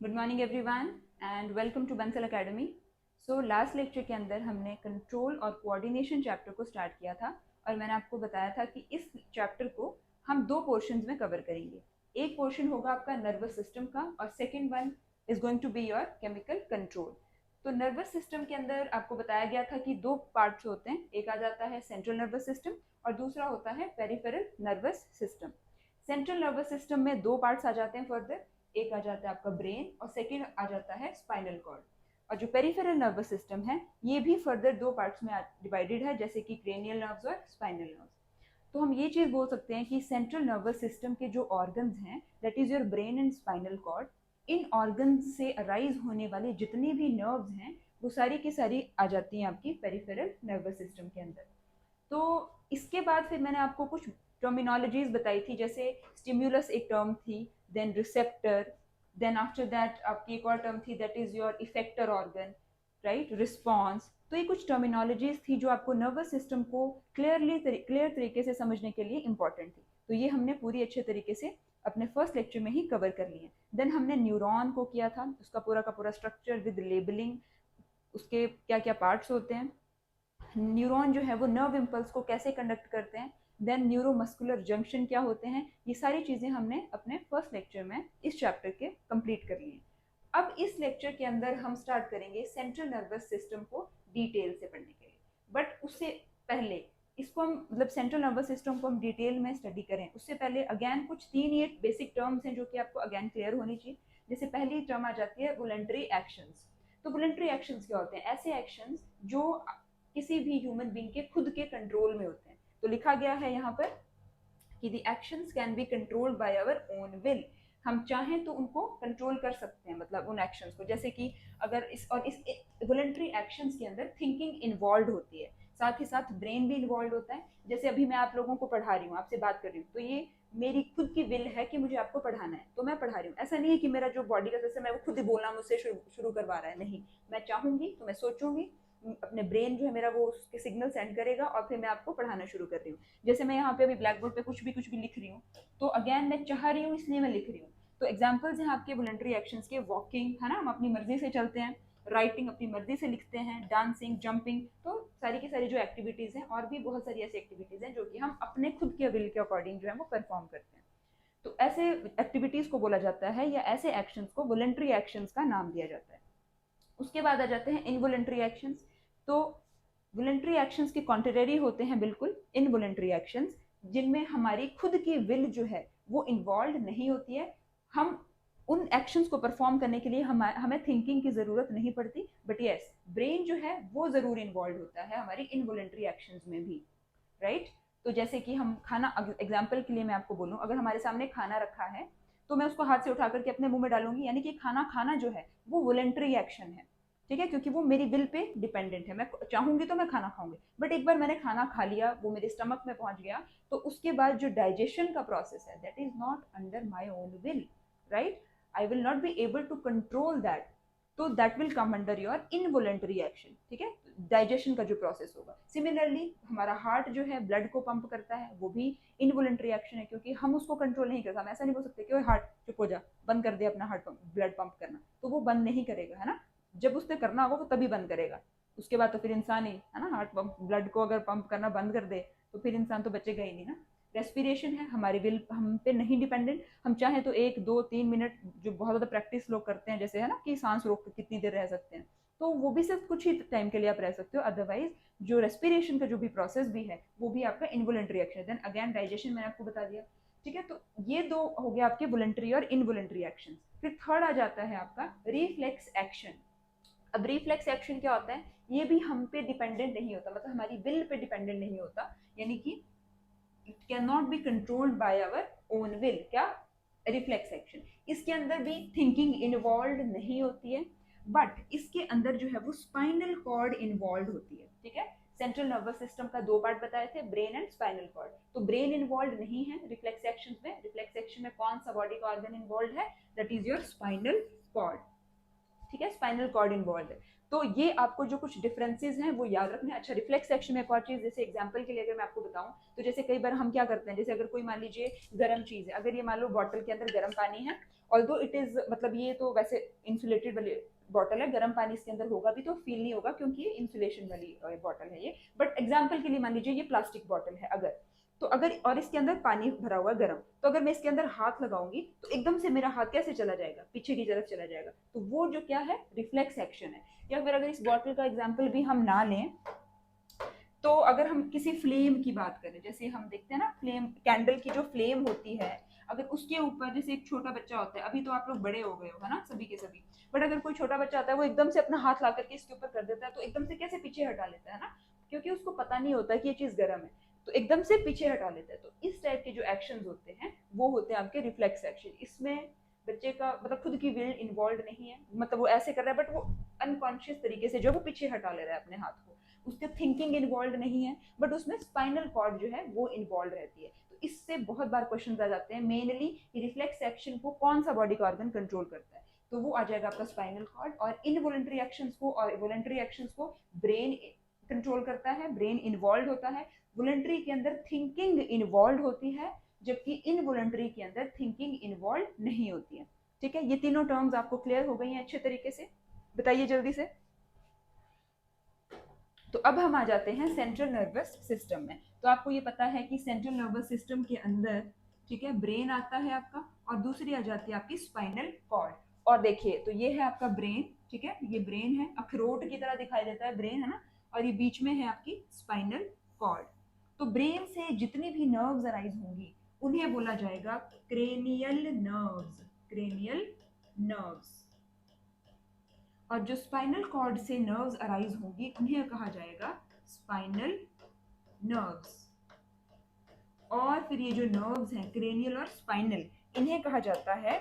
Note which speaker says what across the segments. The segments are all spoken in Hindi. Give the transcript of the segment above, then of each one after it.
Speaker 1: Good morning everyone and welcome to Bansal academy. So last lecture के अंदर हमने कंट्रोल और कोऑर्डिनेशन चैप्टर को स्टार्ट किया था और मैंने आपको बताया था कि इस चैप्टर को हम दो पोर्शंस में कवर करेंगे। एक पोर्शन होगा आपका नर्वस सिस्टम का और second one is going to be your chemical control. तो नर्वस सिस्टम के अंदर आपको बताया गया था कि दो पार्ट्स होते हैं, एक आ जाता है सेंट्रल नर्वस सिस्टम और दूसरा होता है peripheral nervous system. Central nervous system में दो पार्ट्स आ जाते हैं फर्दर, एक आ जाता है आपका ब्रेन और सेकेंड आ जाता है स्पाइनल कॉर्ड। और जो पेरिफेरल नर्वस सिस्टम है ये भी फर्दर दो पार्ट्स में डिवाइडेड है, जैसे कि क्रेनियल नर्व्स और स्पाइनल नर्व्स। तो हम ये चीज बोल सकते हैं कि सेंट्रल नर्वस सिस्टम के जो ऑर्गन्स हैं, that is your brain and spinal cord, इन ऑर्गन्स से अराइज होने वाले जितनी भी नर्व्स हैं वो सारी की सारी आ जाती हैं आपकी पेरिफेरल नर्वस सिस्टम के अंदर। तो इसके बाद फिर मैंने आपको कुछ टर्मिनोलॉजीज बताई थी, जैसे स्टिम्युलस एक टर्म थी, then receptor, then after that आपकी एक और टर्म थी that is your effector organ, right, response. तो ये कुछ टर्मिनोलॉजीज थी जो आपको नर्वस सिस्टम को क्लियर तरीके से समझने के लिए इंपॉर्टेंट थी। तो ये हमने पूरी अच्छे तरीके से अपने फर्स्ट लेक्चर में ही कवर कर लिए। देन हमने न्यूरॉन को किया था, उसका पूरा का पूरा स्ट्रक्चर विद लेबलिंग, उसके क्या क्या पार्ट्स होते हैं, न्यूरॉन जो है वो नर्व इम्पल्स को कैसे कंडक्ट करते हैं, देन न्यूरोमस्कुलर जंक्शन क्या होते हैं, ये सारी चीज़ें हमने अपने फर्स्ट लेक्चर में इस चैप्टर के कंप्लीट कर लिए। अब इस लेक्चर के अंदर हम स्टार्ट करेंगे सेंट्रल नर्वस सिस्टम को डिटेल से पढ़ने के लिए। बट उससे पहले इसको हम मतलब सेंट्रल नर्वस सिस्टम को हम डिटेल में स्टडी करें उससे पहले अगेन कुछ तीन ये बेसिक टर्म्स हैं जो कि आपको अगेन क्लियर होनी चाहिए। जैसे पहली टर्म आ जाती है वॉलंटरी एक्शंस। तो वॉलंटरी एक्शंस क्या होते हैं? ऐसे एक्शंस जो किसी भी ह्यूमन बीइंग के खुद के कंट्रोल में होते हैं। तो लिखा गया है यहाँ पर कि the actions can be controlled by our own will. हम चाहें तो उनको कंट्रोल कर सकते हैं, मतलब उन एक्शंस को। जैसे कि अगर इस वॉलंटरी एक्शंस के अंदर थिंकिंग इन्वॉल्व होती है, साथ ही साथ ब्रेन भी इन्वॉल्व होता है। जैसे अभी मैं आप लोगों को पढ़ा रही हूँ, आपसे बात कर रही हूँ, तो ये मेरी खुद की विल है कि मुझे आपको पढ़ाना है, तो मैं पढ़ा रही हूँ। ऐसा नहीं है कि मेरा जो बॉडी का सिस्टम है वो खुद ही बोलना मुझसे शुरू करवा रहा है, नहीं। मैं चाहूंगी तो मैं सोचूंगी, अपने ब्रेन जो है मेरा वो उसके सिग्नल सेंड करेगा और फिर मैं आपको पढ़ाना शुरू कर रही हूँ। जैसे मैं यहाँ पे अभी ब्लैक बोर्ड पे कुछ भी लिख रही हूँ, तो अगेन मैं चाह रही हूँ इसलिए मैं लिख रही हूँ। तो एग्जाम्पल्स हैं आपके वॉलंटरी एक्शंस के, वॉकिंग है ना, हम अपनी मर्जी से चलते हैं, राइटिंग अपनी मर्जी से लिखते हैं, डांसिंग, जंपिंग, तो सारी की सारी जो एक्टिविटीज हैं, और भी बहुत सारी ऐसी एक्टिविटीज हैं जो कि हम अपने खुद के विल के अकॉर्डिंग जो है वो परफॉर्म करते हैं। तो ऐसे एक्टिविटीज को बोला जाता है या ऐसे एक्शंस को वॉलंटरी एक्शंस का नाम दिया जाता है। उसके बाद आ जाते हैं इनवॉलंटरी एक्शंस। तो वॉलंटरी एक्शंस के कॉन्ट्रेरी होते हैं बिल्कुल इनवॉलंटरी एक्शंस, जिनमें हमारी खुद की विल जो है वो इन्वॉल्व नहीं होती है। हम उन एक्शंस को परफॉर्म करने के लिए हमें थिंकिंग की जरूरत नहीं पड़ती, बट यस ब्रेन जो है वो जरूर इन्वॉल्व होता है हमारी इनवॉलंटरी एक्शंस में भी, राइट। तो जैसे कि हम खाना, एग्जाम्पल के लिए मैं आपको बोलूँ, अगर हमारे सामने खाना रखा है तो मैं उसको हाथ से उठा करके अपने मुंह में डालूंगी, यानी कि खाना खाना जो है वो वॉलंटरी एक्शन है, ठीक है, क्योंकि वो मेरी विल पे डिपेंडेंट है। मैं चाहूंगी तो मैं खाना खाऊंगी, बट एक बार मैंने खाना खा लिया, वो मेरे स्टमक में पहुंच गया, तो उसके बाद जो डाइजेशन का प्रोसेस है that is not under my own will, right. I will not be able to control that, तो that will come under your involuntary action, ठीक है, डाइजेशन का जो प्रोसेस होगा। सिमिलरली हमारा हार्ट जो है ब्लड को पंप करता है, वो भी इनवॉलंटरी एक्शन है, क्योंकि हम उसको कंट्रोल नहीं करते। हम ऐसा नहीं बोल सकते कि हार्ट चुप हो जा, बंद कर दे अपना हार्ट पंप, ब्लड पंप करना, तो वो बंद नहीं करेगा, है ना। जब उसने करना होगा वो तभी बंद करेगा। उसके बाद तो फिर इंसान ही है ना, हार्ट पंप ब्लड को अगर पंप करना बंद कर दे तो फिर इंसान तो बचेगा ही नहीं ना। रेस्पिरेशन है, हमारी विल हम पे नहीं डिपेंडेंट। हम चाहें तो 1 2 3 मिनट, जो बहुत ज़्यादा प्रैक्टिस लोग करते हैं, जैसे है ना कि सांस रोक कर कितनी देर रह सकते हैं, तो वो भी सिर्फ कुछ ही टाइम के लिए आप रह सकते हो। अदरवाइज जो रेस्पिरेशन का जो भी प्रोसेस भी है वो भी आपका इनवॉलंटरी एक्शन है। देन अगेन डाइजेशन मैंने आपको बता दिया, ठीक है। तो ये दो हो गया आपके वॉलंटरी और इनवॉलंटरी एक्शन। फिर थर्ड आ जाता है आपका रिफ्लेक्स एक्शन। अब रिफ्लेक्स एक्शन क्या होता है? ये भी हम पे डिपेंडेंट नहीं होता, मतलब हमारी विल पे डिपेंडेंट नहीं होता, यानी कि it can not be controlled by our own will. क्या? Reflex action. इसके अंदर भी थिंकिंग इन्वॉल्व नहीं होती है, बट इसके अंदर जो है वो स्पाइनल कॉर्ड इन्वॉल्व होती है, ठीक है। सेंट्रल नर्वस सिस्टम का दो पार्ट बताए थे, ब्रेन एंड स्पाइनल कॉर्ड। तो ब्रेन इन्वॉल्व नहीं है रिफ्लेक्स एक्शन में। रिफ्लेक्स एक्शन में कौन सा बॉडी का ऑर्गन इन्वॉल्व है? That is your spinal cord, ठीक है, स्पाइनल कॉर्ड इन्वॉल्व है। तो ये आपको जो कुछ डिफरेंसेस हैं वो याद रखने। अच्छा, रिफ्लेक्स एक्शन में एक और चीज़, जैसे एग्जांपल के लिए अगर मैं आपको बताऊं, तो जैसे कई बार हम क्या करते हैं, जैसे अगर कोई मान लीजिए गर्म चीज़ है, अगर ये मान लो बॉटल के अंदर गर्म पानी है, ऑल्दो इट इज़ मतलब ये तो वैसे इंसुलेटेड वाली बॉटल है, गर्म पानी इसके अंदर होगा भी तो फील नहीं होगा क्योंकि ये इंसुलेशन वाली बॉटल है ये। बट एग्जाम्पल के लिए मान लीजिए ये प्लास्टिक बॉटल है अगर, तो अगर और इसके अंदर पानी भरा हुआ है गर्म, तो अगर मैं इसके अंदर हाथ लगाऊंगी तो एकदम से मेरा हाथ कैसे चला जाएगा, पीछे की तरफ चला जाएगा। तो वो जो क्या है, रिफ्लेक्स एक्शन है। या फिर अगर इस बॉटल का एग्जाम्पल भी हम ना लें, तो अगर हम किसी फ्लेम की बात करें, जैसे हम देखते हैं ना फ्लेम, कैंडल की जो फ्लेम होती है, अगर उसके ऊपर जैसे एक छोटा बच्चा होता है, अभी तो आप लोग बड़े हो गए हो है ना सभी के सभी, बट अगर कोई छोटा बच्चा आता है वो एकदम से अपना हाथ ला करके इसके ऊपर कर देता है, तो एकदम से कैसे पीछे हटा लेता है ना, क्योंकि उसको पता नहीं होता कि ये चीज गर्म है, तो एकदम से पीछे हटा लेता है। तो इस टाइप के जो एक्शन होते हैं वो होते हैं आपके रिफ्लेक्स एक्शन। इसमें बच्चे का मतलब खुद की विल इन्वॉल्व नहीं है, मतलब वो ऐसे कर रहा है बट वो अनकॉन्शियस तरीके से जो वो पीछे हटा ले रहा है अपने हाथ को, उसके थिंकिंग इन्वॉल्व नहीं है, बट उसमें स्पाइनल कॉर्ड जो है वो इन्वॉल्व रहती है। तो इससे बहुत बार क्वेश्चन आ जाते हैं, मेनली रिफ्लेक्स एक्शन को कौन सा बॉडी का ऑर्गन कंट्रोल करता है, तो वो आ जाएगा आपका स्पाइनल कॉर्ड। और इनवॉलंटरी एक्शंस को और वॉलंटरी एक्शंस को ब्रेन कंट्रोल करता है, ब्रेन इन्वॉल्व होता है। वॉलंटरी के अंदर थिंकिंग इन्वॉल्व होती है, जबकि इनवॉलंटरी के अंदर थिंकिंग इन्वॉल्व नहीं होती है। ठीक है, ये तीनों टर्म्स आपको क्लियर हो गई हैं अच्छे तरीके से, बताइए जल्दी से। तो अब हम आ जाते हैं सेंट्रल नर्वस सिस्टम में। तो आपको ये पता है कि सेंट्रल नर्वस सिस्टम के अंदर, ठीक है, ब्रेन आता है आपका, और दूसरी आ जाती है आपकी स्पाइनल कॉर्ड। और देखिए, तो ये है आपका ब्रेन, ठीक है, ये ब्रेन है, अखरोट की तरह दिखाई देता है ब्रेन, है ना, और ये बीच में है आपकी स्पाइनल कॉर्ड। तो ब्रेन से जितनी भी नर्व्स अराइज होंगी उन्हें बोला जाएगा क्रेनियल नर्व्स, क्रेनियल नर्व्स। और जो स्पाइनल कॉर्ड से नर्व्स अराइज होंगी उन्हें कहा जाएगा स्पाइनल नर्व्स। और फिर ये जो नर्व्स हैं क्रेनियल और स्पाइनल, इन्हें कहा जाता है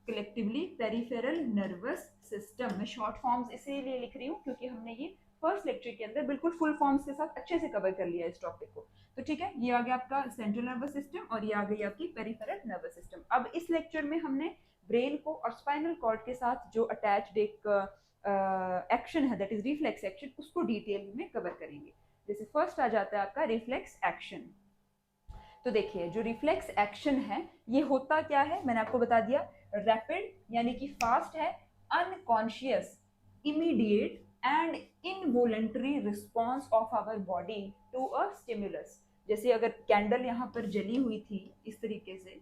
Speaker 1: कलेक्टिवली पेरिफेरल नर्वस सिस्टम। मैं शॉर्ट फॉर्म्स इसीलिए लिख रही हूँ क्योंकि हमने ये फर्स्ट लेक्चर के अंदर बिल्कुल फुल फॉर्म्स के साथ अच्छे से कवर कर लिया इस टॉपिक को। तो ठीक है, ये आ गया आपका सेंट्रल नर्वस सिस्टम और ये आ गई आपकी पेरिफेरल नर्वस सिस्टम। अब इस लेक्चर में हमने ब्रेन को और स्पाइनल कॉर्ड के साथ जो अटैच्ड एक एक्शन है, दैट इज रिफ्लेक्स एक्शन, उसको डिटेल में कवर करेंगे। जैसे फर्स्ट आ जाता है आपका रिफ्लेक्स एक्शन। तो देखिए, जो रिफ्लेक्स एक्शन है ये होता क्या है, मैंने आपको बता दिया, रैपिड यानी कि फास्ट है, unconscious, immediate and involuntary response of our body to a stimulus. जैसे अगर कैंडल यहाँ पर जली हुई थी इस तरीके से,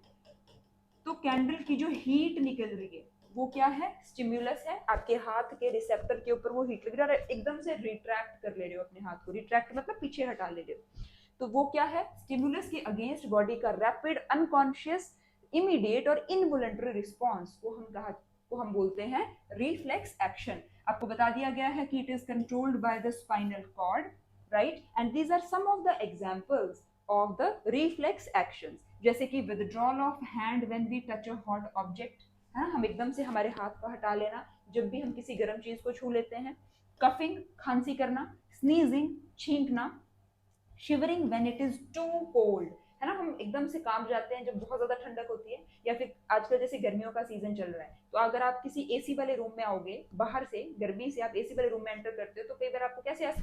Speaker 1: तो कैंडल की जो हीट निकल रही है वो क्या है, स्टिमुलस है, आपके हाथ के रिसेप्टर के ऊपर वो हीट लग रहा है, एकदम से रिट्रैक्ट कर ले रहे हो अपने हाथ को, रिट्रैक्ट मतलब पीछे हटा ले रहे हो, तो वो क्या है, स्टिमुलस के अगेंस्ट बॉडी का रैपिड, अनकॉन्शियस, इमीडिएट और इनवॉलंटरी रिस्पॉन्स को हम बोलते हैं रिफ्लेक्स एक्शन। आपको बता दिया गया है कि it is controlled by the spinal cord, right, and these are some of the examples of the reflex actions, जैसे कि withdrawal of hand when we touch a hot object, है ना, हम एकदम से हमारे हाथ को हटा लेना जब भी हम किसी गर्म चीज को छू लेते हैं, कफिंग, खांसी करना, स्नीजिंग, छींकना, shivering when it is too cold, है ना, हम एकदम से कांप जाते हैं जब बहुत ज्यादा ठंडक होती है, या फिर आजकल जैसे गर्मियों का सीजन चल रहा है, तो अगर आप किसी एसी वाले रूम में आओगे, बाहर से गर्मी से आप एसी वाले रूम में एंटर करते हो, तो कई बार आपको कैसे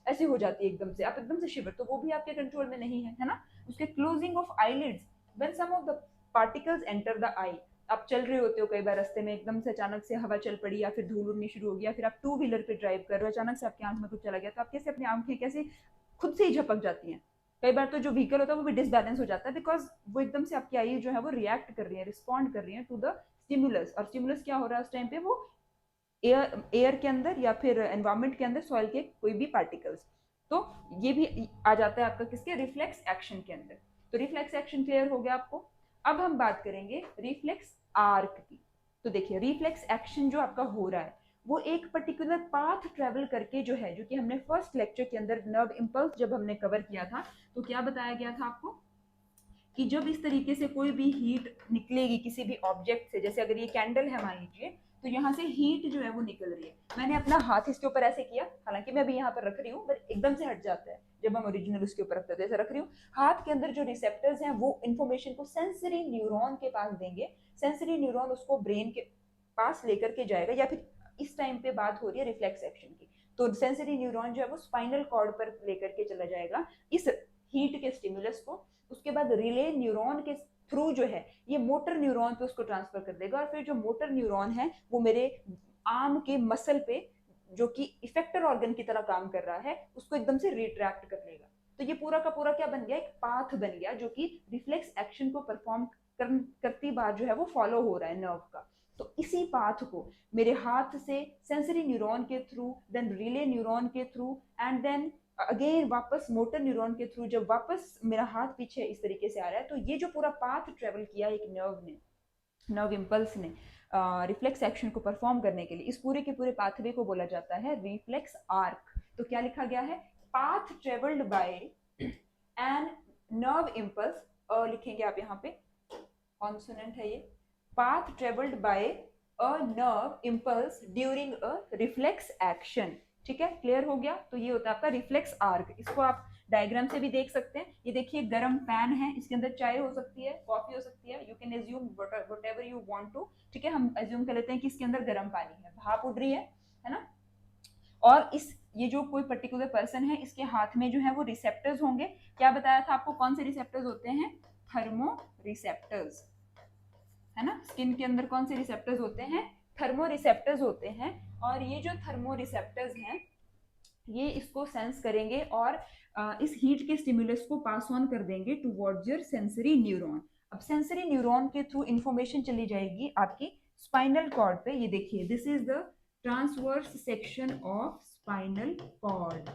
Speaker 1: ऐसे हो जाती है एकदम से, आप एकदम से शिवर, तो वो भी आपके कंट्रोल में नहीं है ना। उसके closing off eyelids when some of the particles enter the eye, आप चल रहे होते हो कई बार रास्ते में, एकदम से अचानक से हवा चल पड़ी या फिर धूल उड़नी शुरू हो गया, फिर आप टू व्हीलर पे ड्राइव कर रहे हो, अचानक से आपकी आंख में कुछ चला गया, तो आप कैसे अपनी आंखें कैसे खुद से ही झपक जाती हैं। कई बार तो जो व्हीकल होता है वो भी डिसबैलेंस हो जाता है, बिकॉज वो एकदम से आपकी आई जो है वो रिएक्ट कर रही है, रिस्पॉन्ड कर रही है टू द स्टिमुलस। और स्टिमुलस क्या हो रहा है उस टाइम पे, वो एयर के अंदर या फिर एनवायरमेंट के अंदर सॉइल के कोई भी पार्टिकल्स, तो ये भी आ जाता है आपका किसके, रिफ्लेक्स एक्शन के अंदर। तो रिफ्लेक्स एक्शन क्लियर हो गया आपको। अब हम बात करेंगे रिफ्लेक्स आर्क की। तो देखिए, रिफ्लेक्स एक्शन जो आपका हो रहा है वो एक पर्टिकुलर पाथ ट्रेवल करके जो है, जो कि हमने फर्स्ट लेक्चर के अंदर नर्व इंपल्स जब हमने कवर किया था, तो क्या बताया गया था आपको कि जब इस तरीके से कोई भी हीट निकलेगी किसी भी ऑब्जेक्ट से, जैसे अगर ये कैंडल है मान लीजिए, तो यहाँ से हीट जो है वो निकल रही है, मैंने अपना हाथ इसके ऊपर ऐसे किया, हालांकि मैं अभी यहाँ पर रख रही हूँ, बट एकदम से हट जाता है जब हम ओरिजिनल उसके ऊपर रखते हैं, जैसे रख रही हूँ, हाथ के अंदर जो रिसेप्टर्स हैं वो इन्फॉर्मेशन को सेंसरी न्यूरॉन के पास देंगे, सेंसरी न्यूरॉन उसको ब्रेन के पास लेकर के जाएगा, या फिर इस टाइम पे बात हो रही है रिफ्लेक्स एक्शन की। तो सेंसरी न्यूरॉन जो है वो स्पाइनल कॉर्ड पर लेकर के चला जाएगा इस हीट के स्टिमुलस को। उसके बाद रिले न्यूरॉन के थ्रू जो है ये मोटर न्यूरॉन पे उसको ट्रांसफर कर देगा, और फिर जो मोटर न्यूरॉन है वो मेरे आर्म के मसल पे, जो कि इफेक्टर ऑर्गन की तरह काम कर रहा है, उसको एकदम से रिट्रैक्ट कर लेगा। तो ये पूरा का पूरा क्या बन गया, एक पाथ बन गया जो कि रिफ्लेक्स एक्शन को परफॉर्म करती बार जो है वो फॉलो हो रहा है नर्व का। तो इसी पाथ को मेरे हाथ से सेंसरी न्यूरॉन के थ्रू, देन रिले न्यूरॉन के थ्रू, एंड देन अगेन वापस मोटर न्यूरॉन के थ्रू, जब वापस मेरा हाथ पीछे इस तरीके से आ रहा है, तो ये जो पूरा पाथ ट्रेवल किया एक नर्व ने, नर्व इम्पल्स ने रिफ्लेक्स एक्शन को परफॉर्म करने के लिए, इस पूरे के पूरे पाथवे को बोला जाता है रिफ्लेक्स आर्क। तो क्या लिखा गया है, path travelled by an nerve impulse, लिखेंगे आप यहाँ पे, कॉन्सोनेंट है ये, path travelled by a nerve impulse during a reflex action. ठीक है, क्लियर हो गया। तो ये होता है आपका रिफ्लेक्स आर्क। इसको आप डायग्राम से भी देख सकते हैं। ये देखिए गर्म पैन है, इसके अंदर चाय हो सकती है, कॉफी हो सकती है, you can assume whatever you want to. ठीक है, हम एज्यूम कर लेते हैं कि इसके अंदर गर्म पानी है, भाप उड़ रही है ना। और इस ये जो कोई पर्टिकुलर पर्सन है, इसके हाथ में जो है वो रिसेप्टर्स होंगे। क्या बताया था आपको, कौन से रिसेप्टर्स होते हैं, थर्मो रिसेप्टर्स, है ना। स्किन के अंदर कौन से रिसेप्टर्स होते हैं, थर्मो रिसेप्टर्स होते हैं। और ये जो थर्मो रिसेप्टर्स हैं ये इसको सेंस करेंगे और इस हीट के स्टिमुलस को पास ऑन कर देंगे टुवर्ड्स योर सेंसरी न्यूरॉन। अब सेंसरी न्यूरॉन के थ्रू इंफॉर्मेशन चली जाएगी आपकी स्पाइनल कॉर्ड पे। ये देखिए, this is the transverse section of spinal cord.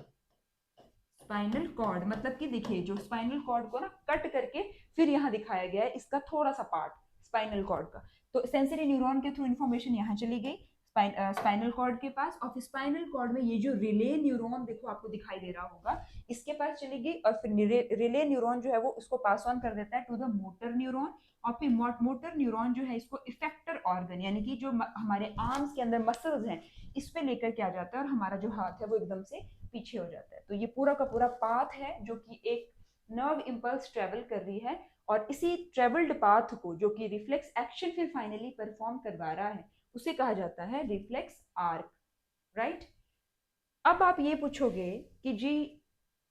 Speaker 1: Spinal cord मतलब कि देखिए, जो स्पाइनल कॉर्ड को ना कट करके फिर यहाँ दिखाया गया है इसका थोड़ा सा पार्ट स्पाइनल कॉर्ड का। तो सेंसरी न्यूरॉन के थ्रू इंफॉर्मेशन यहाँ चली गई स्पाइनल कॉर्ड के पास, और फिर स्पाइनल कॉर्ड में ये जो रिले न्यूरॉन देखो आपको दिखाई दे रहा होगा, इसके पास चली गई, और फिर रिले न्यूरॉन जो है वो उसको पास ऑन कर देता है टू द मोटर न्यूरॉन। और फिर मोटर न्यूरॉन जो है इसको इफेक्टर ऑर्गन, यानी कि जो हमारे आर्म्स के अंदर मसल्स हैं, इस पे लेकर के आ जाता है, और हमारा जो हाथ है वो एकदम से पीछे हो जाता है। तो ये पूरा का पूरा पाथ है जो कि एक नर्व इम्पल्स ट्रेवल कर रही है, और इसी ट्रेवल्ड पाथ को जो कि रिफ्लेक्स एक्शन फिर फाइनली परफॉर्म करवा रहा है, उसे कहा जाता है रिफ्लेक्स आर्क, राइट। अब आप ये पूछोगे कि जी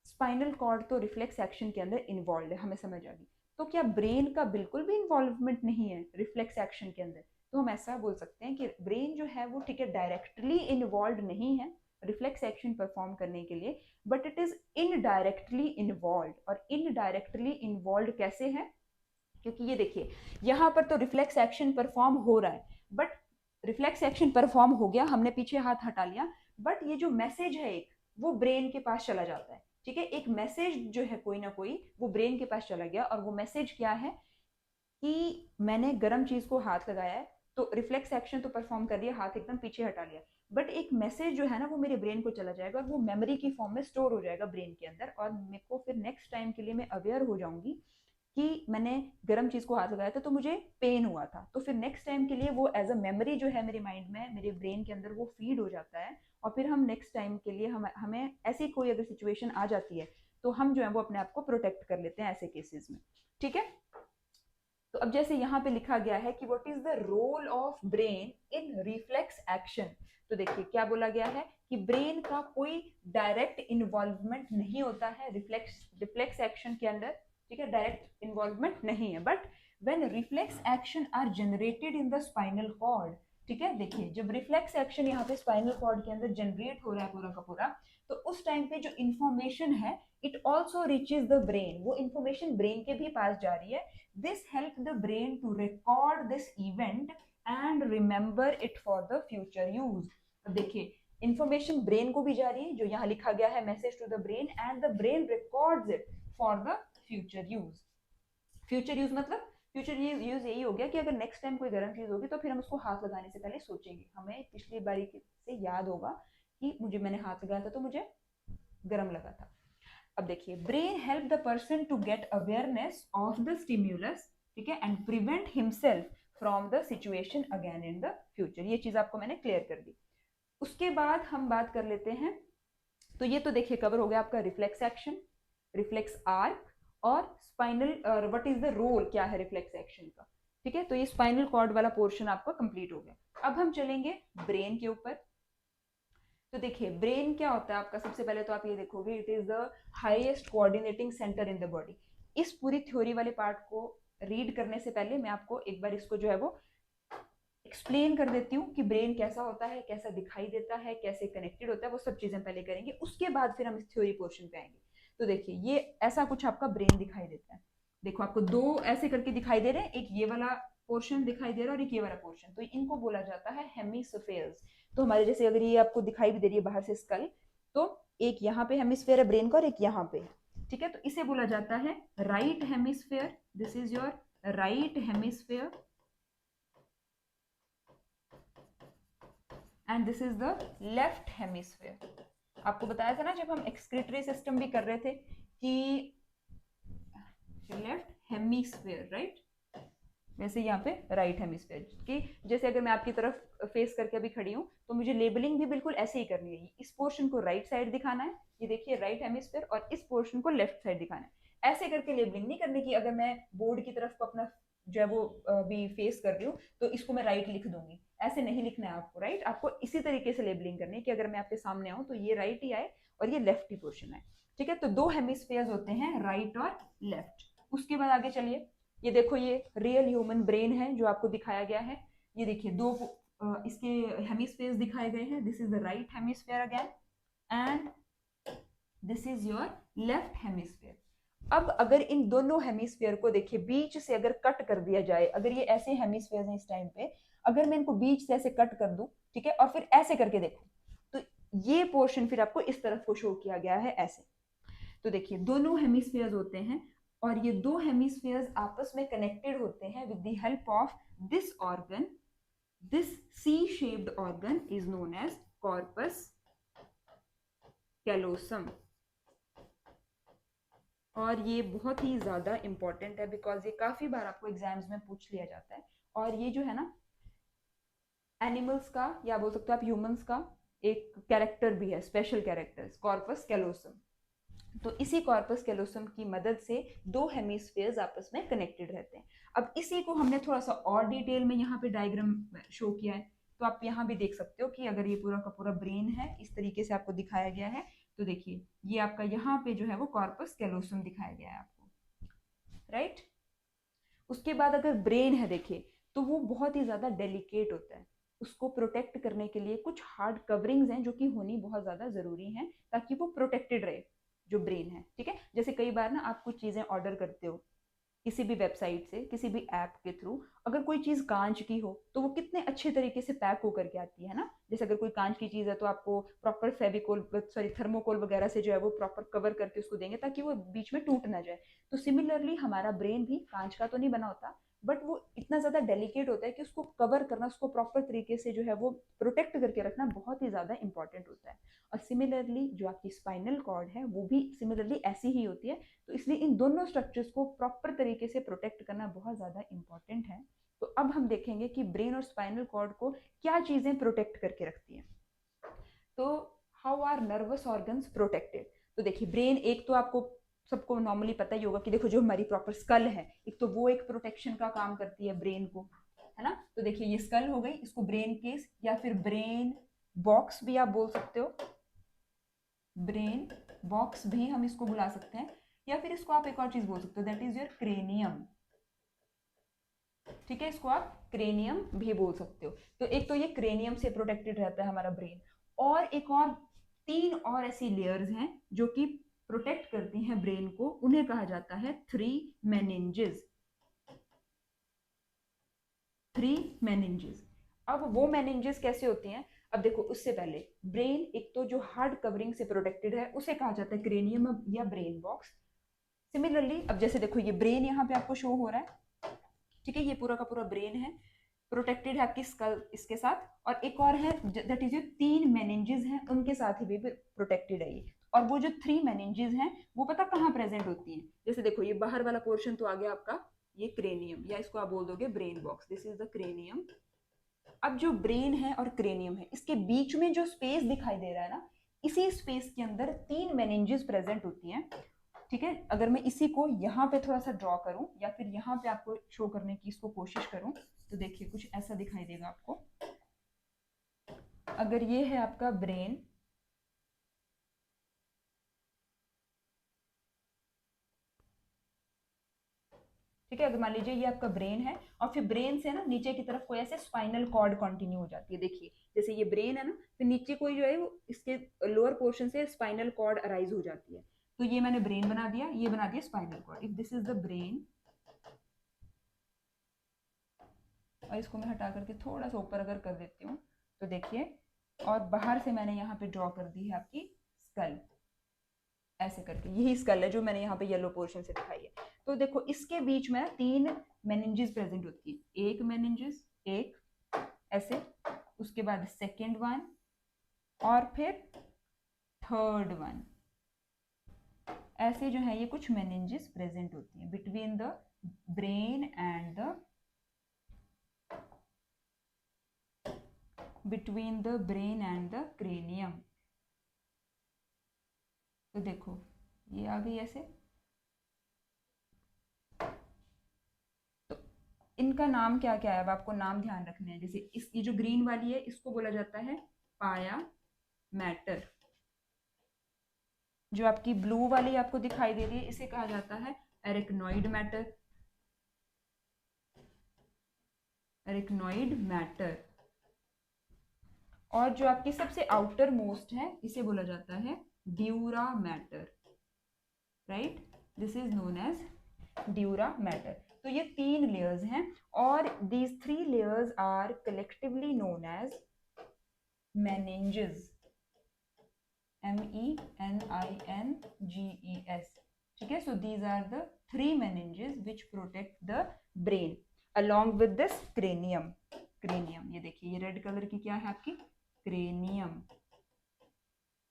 Speaker 1: स्पाइनल कॉर्ड तो रिफ्लेक्स एक्शन के अंदर इन्वॉल्व है, हमें समझ आ गई, तो क्या ब्रेन का बिल्कुल भी इन्वॉल्वमेंट नहीं है रिफ्लेक्स एक्शन के अंदर। तो हम ऐसा बोल सकते हैं कि ब्रेन जो है वो ठीक है डायरेक्टली इन्वॉल्व नहीं है रिफ्लेक्स एक्शन परफॉर्म करने के लिए, but it is indirectly involve. और इनडायरेक्टली इन्वॉल्व कैसे है, क्योंकि ये देखिए यहाँ पर तो रिफ्लेक्स एक्शन परफॉर्म हो रहा है, बट रिफ्लेक्स एक्शन परफॉर्म हो गया, हमने पीछे हाथ हटा लिया, बट ये जो मैसेज है एक, वो ब्रेन के पास चला जाता है। ठीक है, एक मैसेज जो है कोई ना कोई वो ब्रेन के पास चला गया, और वो मैसेज क्या है कि मैंने गर्म चीज को हाथ लगाया है, तो रिफ्लेक्स एक्शन तो परफॉर्म कर लिया, हाथ एकदम पीछे हटा लिया, बट एक मैसेज जो है ना वो मेरे ब्रेन को चला जाएगा, और वो मेमोरी की फॉर्म में स्टोर हो जाएगा ब्रेन के अंदर, और मेरे को फिर नेक्स्ट टाइम के लिए मैं अवेयर हो जाऊंगी कि मैंने गर्म चीज को हाथ लगाया था तो मुझे पेन हुआ था, तो फिर नेक्स्ट टाइम के लिए वो एज अ मेमोरी जो है मेरे माइंड में, मेरे ब्रेन के अंदर वो फीड हो जाता है, और फिर हम नेक्स्ट टाइम के लिए हमें ऐसी कोई अगर सिचुएशन आ जाती है तो हम जो है वो अपने आप को प्रोटेक्ट कर लेते हैं ऐसे केसेस में। ठीक है, तो अब जैसे यहाँ पे लिखा गया है कि what is the role of brain in reflex action. तो देखिए क्या बोला गया है कि ब्रेन का कोई डायरेक्ट इन्वॉल्वमेंट नहीं होता है रिफ्लेक्स एक्शन के अंदर। ठीक है, डायरेक्ट इन्वॉल्वमेंट नहीं है, but when reflex action are generated in the spinal cord. ठीक है, देखिए जब रिफ्लेक्स एक्शन यहाँ पे स्पाइनल कॉर्ड के अंदर जनरेट हो रहा है पूरा का पूरा, तो उस टाइम पे जो इंफॉर्मेशन है it also reaches the brain, वो इंफॉर्मेशन ब्रेन के भी पास जा रही है। This helped the brain to record this event and remember it for the future use. अब देखिए इंफॉर्मेशन ब्रेन को भी जा रही है, जो यहाँ लिखा गया है message to the brain, and the brain records it for the future use. Future use मतलब फ्यूचर यूज यही हो गया कि अगर नेक्स्ट टाइम कोई गर्म चीज होगी तो फिर हम उसको हाथ लगाने से पहले सोचेंगे, हमें पिछली बारी से याद होगा कि मैंने हाथ लगाया था तो मुझे गर्म लगा था। अब देखिए brain help the person to get awareness of the stimulus, ठीक है, and prevent himself from the situation again in the future. ये चीज आपको मैंने क्लियर कर दी। उसके बाद हम बात कर लेते हैं, तो ये तो देखिए कवर हो गया आपका रिफ्लेक्स एक्शन, रिफ्लेक्स आर्क, और spinal, what is the role, क्या है रिफ्लेक्स एक्शन का। ठीक है, तो ये स्पाइनल कॉर्ड वाला पोर्शन आपका कंप्लीट हो गया। अब हम चलेंगे ब्रेन के ऊपर। तो देखिए ब्रेन क्या होता है आपका, सबसे पहले तो आप ये देखोगे it is the highest coordinating centre in the body. इस पूरी थ्योरी वाले पार्ट को रीड करने से पहले मैं आपको एक बार इसको जो है वो एक्सप्लेन कर देती हूँ कि ब्रेन कैसा होता है, कैसा दिखाई देता है, कैसे कनेक्टेड होता है, वो सब चीजें पहले करेंगे, उसके बाद फिर हम इस थ्योरी पोर्शन पे आएंगे। तो देखिए ये ऐसा कुछ आपका ब्रेन दिखाई देता है। देखो आपको दो ऐसे करके दिखाई दे रहे हैं, एक ये वाला पोर्शन दिखाई दे रहा है और एक ये वाला पोर्शन, तो इनको बोला जाता है हेमिस्फेयर्स। तो हमारे जैसे अगर ये आपको दिखाई भी दे रही है बाहर से स्कल, तो एक यहाँ पे हेमिस्फेयर है ब्रेन का और एक यहाँ पे है, ठीक है। तो इसे बोला जाता है right hemisphere, this is your right hemisphere and this is the left hemisphere. आपको बताया था ना जब हम एक्सक्रीटरी सिस्टम भी कर रहे थे कि लेफ्ट हेमिस्फेयर, राइट, वैसे यहाँ पे राइट हेमिस्फेयर की जैसे अगर मैं आपकी तरफ फेस करके अभी खड़ी हूँ तो मुझे लेबलिंग भी बिल्कुल ऐसे ही करनी है। इस पोर्शन को राइट साइड दिखाना है, ये देखिए राइट हेमिस्फेयर, और इस पोर्शन को लेफ्ट साइड दिखाना है। ऐसे करके लेबलिंग नहीं करने की, अगर मैं बोर्ड की तरफ को अपना जो है वो अभी फेस कर रही हूँ तो इसको मैं राइट लिख दूंगी, ऐसे नहीं लिखना है आपको, राइट। आपको इसी तरीके से लेबलिंग करनी है कि अगर मैं आपके सामने आऊँ तो ये राइट ही आए और ये लेफ्ट ही पोर्शन आए, ठीक है। तो दो हेमिस्फेयर्स होते हैं, राइट और लेफ्ट। उसके बाद आगे चलिए, ये देखो ये रियल ह्यूमन ब्रेन है जो आपको दिखाया गया है। ये देखिए दो इसके हेमिस्फेयर्स दिखाए गए हैं, this is the right hemisphere again and this is your left hemisphere. अब अगर इन दोनों हेमिस्फेयर को देखिए बीच से अगर कट कर दिया जाए, अगर ये ऐसे हेमिस्फेयर हैं इस टाइम पे, अगर मैं इनको बीच से ऐसे कट कर दूं, ठीक है, और फिर ऐसे करके देखो तो ये पोर्शन फिर आपको इस तरफ को शो किया गया है ऐसे। तो देखिए दोनों हेमिस्फेयर्स होते हैं और ये दो हेमिस्फेयर्स आपस में कनेक्टेड होते हैं with the help of this organ. This C shaped organ is known as corpus callosum. और ये बहुत ही ज्यादा इंपॉर्टेंट है बिकॉज ये काफी बार आपको एग्जाम्स में पूछ लिया जाता है। और ये जो है ना एनिमल्स का या बोल सकते हो आप ह्यूमंस का एक कैरेक्टर भी है, स्पेशल कैरेक्टर कॉर्पस कैलोसम। तो इसी कॉर्पस कैलोसम की मदद से दो हेमिस्फेयर्स आपस में कनेक्टेड रहते हैं। अब इसी को हमने थोड़ा सा और डिटेल में यहाँ पे डायग्राम शो किया है, तो आप यहाँ भी देख सकते हो कि अगर ये पूरा का पूरा ब्रेन है इस तरीके से आपको दिखाया गया है, तो देखिए ये आपका यहाँ पे जो है वो कॉर्पस कैलोसम दिखाया गया है आपको, राइट। उसके बाद अगर ब्रेन है देखिए तो वो बहुत ही ज्यादा डेलिकेट होता है, उसको प्रोटेक्ट करने के लिए कुछ हार्ड कवरिंग्स हैं जो कि होनी बहुत ज्यादा जरूरी है ताकि वो प्रोटेक्टेड रहे जो ब्रेन है, ठीक है। जैसे कई बार ना आप कुछ चीजें ऑर्डर करते हो किसी भी वेबसाइट से, किसी भी ऐप के थ्रू, अगर कोई चीज कांच की हो तो वो कितने अच्छे तरीके से पैक होकर के आती है ना। जैसे अगर कोई कांच की चीज है तो आपको प्रॉपर फेविकोल सॉरी थर्मोकोल वगैरह से जो है वो प्रॉपर कवर करके उसको देंगे ताकि वो बीच में टूट ना जाए। तो सिमिलरली हमारा ब्रेन भी कांच का तो नहीं बना होता, बट वो इतना ज्यादा डेलिकेट होता है कि उसको कवर करना, उसको प्रॉपर तरीके से जो है वो प्रोटेक्ट करके रखना बहुत ही ज्यादा इंपॉर्टेंट होता है। और सिमिलरली जो आपकी स्पाइनल कॉर्ड है वो भी सिमिलरली ऐसी ही होती है। तो इसलिए इन दोनों स्ट्रक्चर्स को प्रॉपर तरीके से प्रोटेक्ट करना बहुत ज़्यादा इंपॉर्टेंट है। तो अब हम देखेंगे कि ब्रेन और स्पाइनल कॉर्ड को क्या चीज़ें प्रोटेक्ट करके रखती हैं। तो how are nervous organs protected. तो देखिए ब्रेन एक तो आपको सबको नॉर्मली पता ही होगा कि देखो जो हमारी प्रॉपर स्कल है, एक तो वो एक प्रोटेक्शन का काम करती है ब्रेन को, है ना। तो देखिए ये स्कल हो गई, इसको ब्रेन केस या फिर ब्रेन बॉक्स भी आप बोल सकते हो, ब्रेन बॉक्स भी हम इसको बुला सकते हैं, या फिर इसको आप एक और चीज बोल सकते हो दैट इज योर क्रेनियम, ठीक है, इसको आप क्रेनियम भी बोल सकते हो। तो एक तो ये क्रेनियम से प्रोटेक्टेड रहता है हमारा ब्रेन, और एक और तीन और ऐसी लेयर्स हैं जो कि प्रोटेक्ट करती हैं ब्रेन को, उन्हें कहा जाता है थ्री मेनिंजेस। Three meninges. अब वो मेनिंजेस कैसे होती हैं, अब देखो उससे पहले ब्रेन एक तो जो हार्ड कवरिंग से प्रोटेक्टेड है उसे कहा जाता है क्रेनियम या ब्रेन बॉक्स। सिमिलरली अब जैसे देखो ये ब्रेन यहाँ पे आपको शो हो रहा है, ठीक है, ये पूरा का पूरा ब्रेन है, प्रोटेक्टेड है आपकी स्कल इसके साथ, और एक और है दैट इज जो तीन मेनिंजेस हैं उनके साथ ही भी प्रोटेक्टेड है ये। और वो जो थ्री मेनिंजेस हैं वो पता कहाँ प्रेजेंट होती हैं, जैसे देखो ये बाहर वाला पोर्शन तो आ गया आपका ये क्रेनियम, या इसको आप बोल दोगे brain box, this is the cranium. अब जो ब्रेन है और क्रेनियम है इसके बीच में जो स्पेस दिखाई दे रहा है ना, इसी स्पेस के अंदर तीन मेनिंजेस प्रेजेंट होती हैं, ठीक है। अगर मैं इसी को यहाँ पे थोड़ा सा ड्रॉ करूं या फिर यहाँ पे आपको शो करने की इसको कोशिश करूं तो देखिए कुछ ऐसा दिखाई देगा आपको, अगर ये है आपका ब्रेन, ठीक है, अगर मान लीजिए ये आपका ब्रेन है और फिर ब्रेन से ना नीचे की तरफ कोई ऐसे स्पाइनल कॉर्ड कंटिन्यू हो जाती है। देखिए जैसे ये ब्रेन है ना, फिर नीचे कोई जो है वो इसके लोअर पोर्शन से स्पाइनल कॉर्ड अराइज हो जाती है। तो ये मैंने ब्रेन बना दिया, ये बना दिया spinal cord. If this is the brain, और इसको मैं हटा करके थोड़ा सा ऊपर अगर कर देती हूँ तो देखिए, और बाहर से मैंने यहाँ पे ड्रॉ कर दी है आपकी स्कल, ऐसे करके। यही स्कल है जो मैंने यहाँ पे येलो पोर्शन से दिखाई है। तो देखो इसके बीच में 3 मेनिंजेस प्रेजेंट होती है। एक मेनिंजेस, एक ऐसे, उसके बाद सेकेंड वन, और फिर थर्ड वन। ऐसे जो है ये कुछ मेनिंजेस प्रेजेंट होती है between the brain and the cranium. तो देखो ये आ गई ऐसे। तो इनका नाम क्या क्या है, अब आपको नाम ध्यान रखने हैं। जैसे इस ये जो ग्रीन वाली है इसको बोला जाता है पाया मैटर। जो आपकी ब्लू वाली आपको दिखाई दे रही है इसे कहा जाता है एरिकनॉइड मैटर। एरिकनॉइड मैटर। और जो आपकी सबसे आउटर मोस्ट है इसे बोला जाता है dura mater, right. This is known as dura mater. तो ये 3 लेयर्स हैं और these 3 layers are collectively known as meninges, MENINGES। ठीक है, so these are the 3 meninges which protect the brain along with this cranium। cranium, ये देखिए ये रेड कलर की क्या है आपकी क्रेनियम।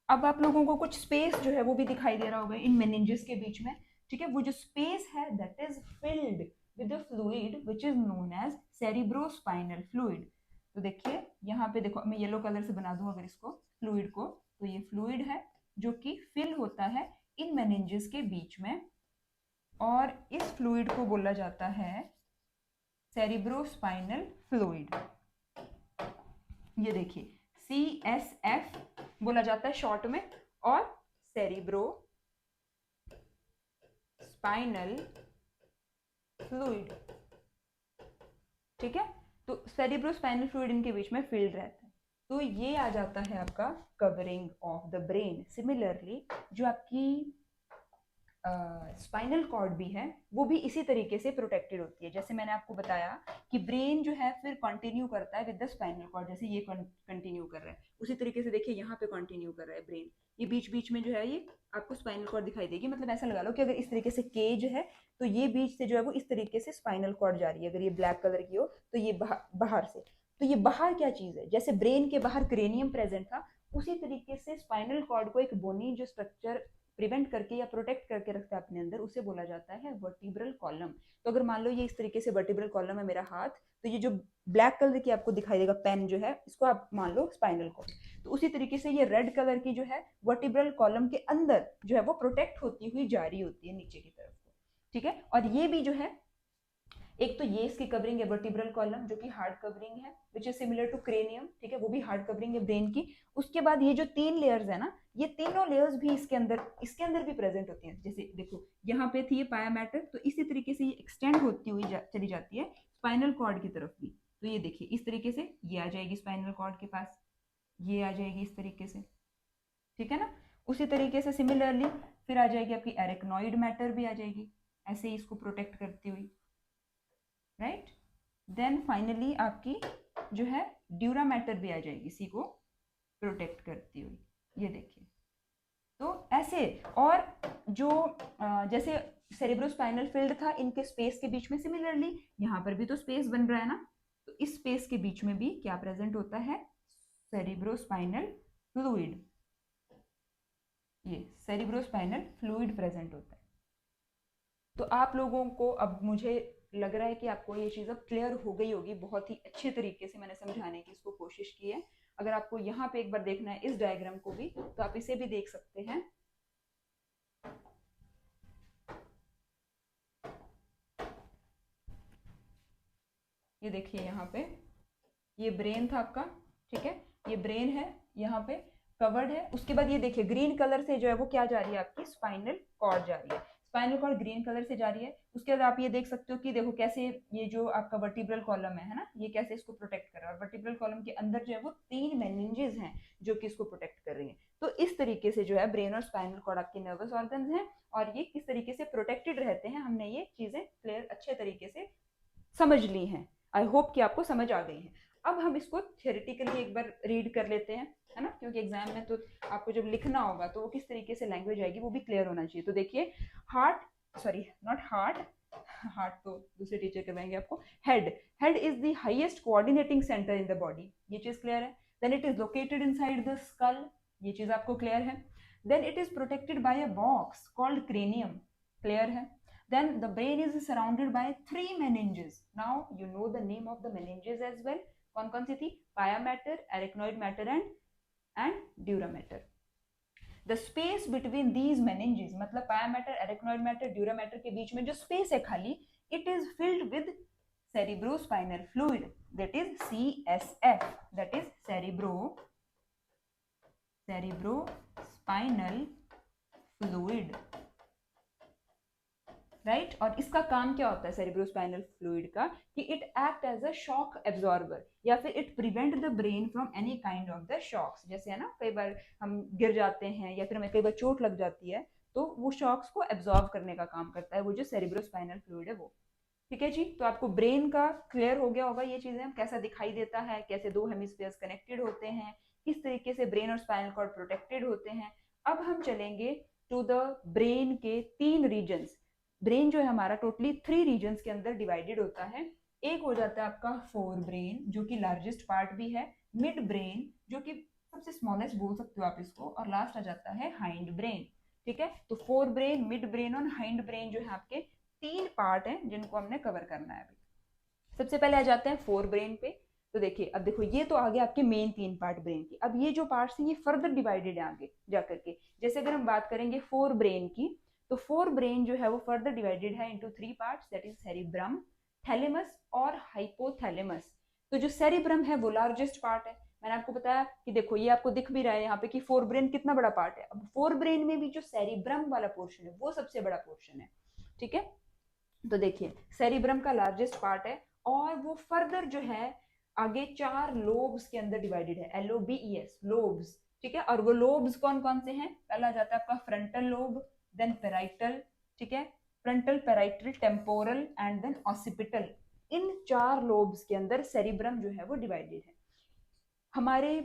Speaker 1: अब आप लोगों को कुछ स्पेस जो है वो भी दिखाई दे रहा होगा इन मेनिंजेस के बीच में। ठीक है, वो जो स्पेस है that is filled with the fluid which is known as cerebrospinal fluid. तो देखिए यहाँ पे देखो, मैं येलो कलर से बना दूं अगर इसको फ्लूइड को, तो ये फ्लूइड है जो कि फिल होता है इन मेनिंजेस के बीच में, और इस फ्लूइड को बोला जाता है सेरिब्रोस्पाइनल फ्लूइड। ये देखिए CSF बोला जाता है शॉर्ट में, और सेरिब्रो स्पाइनल फ्लूइड। ठीक है, तो सेरिब्रो स्पाइनल फ्लूइड इनके बीच में फिल्ड रहता है। तो ये आ जाता है आपका covering of the brain. Similarly जो आपकी स्पाइनल कॉर्ड भी है वो भी इसी तरीके से प्रोटेक्टेड होती है। जैसे मैंने आपको बताया कि ब्रेन जो है फिर कंटिन्यू करता है विद द स्पाइनल कॉर्ड, जैसे ये कंटिन्यू कर रहा है उसी तरीके से देखिए यहाँ पे कंटिन्यू कर रहा है ब्रेन। ये बीच बीच में जो है ये आपको स्पाइनल कॉर्ड दिखाई देगी। मतलब ऐसा लगा लो कि अगर इस तरीके से केज है तो ये बीच से जो है वो इस तरीके से स्पाइनल कॉर्ड जा रही है। अगर ये ब्लैक कलर की हो तो ये बाहर से, तो ये बाहर क्या चीज है, जैसे ब्रेन के बाहर क्रेनियम प्रेजेंट था उसी तरीके से स्पाइनल कॉर्ड को एक बोनी जो स्ट्रक्चर प्रिवेंट करके या प्रोटेक्ट करके रखता है अपने अंदर, उसे बोला जाता है वर्टिब्रल कॉलम। तो अगर मान लो ये इस तरीके से वर्टिब्रल कॉलम है मेरा हाथ, तो ये जो ब्लैक कलर की आपको दिखाई देगा पेन जो है इसको आप मान लो स्पाइनल कॉर्ड। तो उसी तरीके से ये रेड कलर की जो है वर्टिब्रल कॉलम के अंदर जो है वो प्रोटेक्ट होती हुई जा रही होती है नीचे की तरफ। ठीक है, और ये भी जो है एक तो ये इसकी कवरिंग है वर्टिब्रल कॉलम जो कि हार्ड कवरिंग है which is similar to cranium. ठीक है, वो भी हार्ड कवरिंग है ब्रेन की। उसके बाद ये जो 3 लेयर्स है ना, ये तीनों लेयर्स भी इसके अंदर भी प्रेजेंट होती हैं। जैसे देखो यहाँ पे थी ये पाया मैटर, तो इसी तरीके से ये एक्सटेंड होती हुई चली जाती है स्पाइनल कॉर्ड की तरफ भी। तो ये देखिए इस तरीके से ये आ जाएगी स्पाइनल कॉर्ड के पास, ये आ जाएगी इस तरीके से। ठीक है ना, उसी तरीके से सिमिलरली फिर आ जाएगी आपकी एरेक्नॉइड मैटर भी आ जाएगी ऐसे ही इसको प्रोटेक्ट करती हुई, राइट। देन फाइनली आपकी जो है ड्यूरा मैटर भी आ जाएगी इसी को प्रोटेक्ट करती हुई। ये देखिए, तो ऐसे। और जो जैसे सेरेब्रोस्पाइनल फील्ड था इनके स्पेस के बीच में, सिमिलरली यहाँ पर भी तो स्पेस बन रहा है ना, तो इस स्पेस के बीच में भी क्या प्रेजेंट होता है, सेरेब्रोस्पाइनल फ्लूइड। ये सेरेब्रोस्पाइनल फ्लूइड प्रेजेंट होता है। तो आप लोगों को अब मुझे लग रहा है कि आपको ये चीज़ अब क्लियर हो गई होगी। बहुत ही अच्छे तरीके से मैंने समझाने की इसको कोशिश की है। अगर आपको यहाँ पे एक बार देखना है इस डायग्राम को भी, तो आप इसे भी देख सकते हैं। ये देखिए यहाँ पे ये ब्रेन था आपका, ठीक है, ये ब्रेन है, यहाँ पे कवर्ड है। उसके बाद ये देखिए ग्रीन कलर से जो है वो क्या जा रही है, आपकी स्पाइनल कॉर्ड जा रही है, स्पाइनल कॉर्ड ग्रीन कलर से जा रही है। उसके बाद आप ये देख सकते हो कि देखो कैसे ये जो आपका वर्टिब्रल कॉलम है ना, ये कैसे इसको प्रोटेक्ट कर रहा है, और वर्टिब्रल कॉलम के अंदर जो है वो 3 मेनिंजेस हैं जो कि इसको प्रोटेक्ट कर रही हैं। तो इस तरीके से जो है ब्रेन और स्पाइनल कॉर्ड आपके नर्वस ऑर्गन्स हैं, और ये किस तरीके से प्रोटेक्टेड रहते हैं, हमने ये चीजें क्लियर अच्छे तरीके से समझ ली हैं। आई होप कि आपको समझ आ गई है। अब हम इसको थियोरेटिकली एक बार रीड कर लेते हैं, है ना, क्योंकि एग्जाम में तो आपको जब लिखना होगा तो वो किस तरीके से लैंग्वेज आएगी वो भी क्लियर होना चाहिए। तो देखिए, heart, sorry not heart, heart तो दूसरे टीचर करवाएंगे आपको। Head, head is the highest coordinating centre in the body, ये चीज क्लियर है। Then it is located inside the skull, ये चीज आपको क्लियर है। Then it is protected by a box called cranium, clear है। Then the brain is surrounded by 3 meninges. Now you know the name of the meninges as well. कौन-कौन सी थी? Pia mater, arachnoid matter and dura mater. The space between these meninges, मतलब pia mater, arachnoid matter, dura matter के बीच में जो space है खाली, it is filled with cerebrospinal fluid, that is CSF, that is cerebrospinal fluid. Right और इसका काम क्या होता है सेरिब्रोस्पाइनल फ्लूइड का, कि it act as a shock absorber, या फिर it prevent the brain from any kind of the shocks. जैसे है ना, कई बार हम गिर जाते हैं या फिर हमें कई बार चोट लग जाती है, तो वो शॉक्स को एब्जॉर्ब करने का काम करता है वो जो सेरिब्रोस्पाइनल फ्लूइड है वो। ठीक है जी, तो आपको ब्रेन का क्लियर हो गया होगा ये चीजें, कैसा दिखाई देता है, कैसे 2 हेमिस्फीयर्स कनेक्टेड होते हैं, किस तरीके से ब्रेन और स्पाइनल कॉर्ड प्रोटेक्टेड होते हैं। अब हम चलेंगे टू द ब्रेन के 3 रीजन्स। ब्रेन जो है हमारा टोटली 3 रीजन्स के अंदर डिवाइडेड होता है। एक हो जाता है आपका फोर ब्रेन जो कि लार्जेस्ट पार्ट भी है, मिड ब्रेन जो कि सबसे स्मॉलेस्ट बोल सकते हो आप इसको, और लास्ट आ जाता है हाइंड ब्रेन। ठीक है, तो फोर ब्रेन, मिड ब्रेन और हाइंड ब्रेन जो है आपके 3 पार्ट हैं जिनको हमने कवर करना है अभी। सबसे पहले आ जाते हैं फोर ब्रेन पे। तो देखिए, अब देखो ये तो आगे आपके मेन 3 पार्ट ब्रेन की। अब ये जो पार्ट्स हैं ये फर्दर डिवाइडेड है आगे जाकर के। जैसे अगर हम बात करेंगे फोर ब्रेन की, तो फोर ब्रेन जो है वो फर्दर डिवाइडेड है into 3 parts, that is cerebrum, thalamus और हाइपोथैलेमस। तो जो सेरिब्रम है वो लार्जेस्ट पार्ट है। मैंने आपको बताया कि देखो ये आपको दिख भी रहा है यहाँ पे कि फोर ब्रेन कितना बड़ा पार्ट है। अब फोर ब्रेन में भी जो सेरिब्रम वाला पोर्शन है वो सबसे बड़ा पोर्शन है। ठीक है, तो देखिए सेरिब्रम का लार्जेस्ट पार्ट है, और वो फर्दर जो है आगे 4 लोब्स के अंदर डिवाइडेड है, LOBES, लोब्स। ठीक है, और वो लोब्स कौन कौन से हैं? पहला जाता है आपका फ्रंटल लोब, देन पेराइटल, ठीक है, frontal, parietal, temporal and then occipital. इन 4 लोब्स के अंदर सेरिब्रम जो है वो डिवाइडेड है। हमारे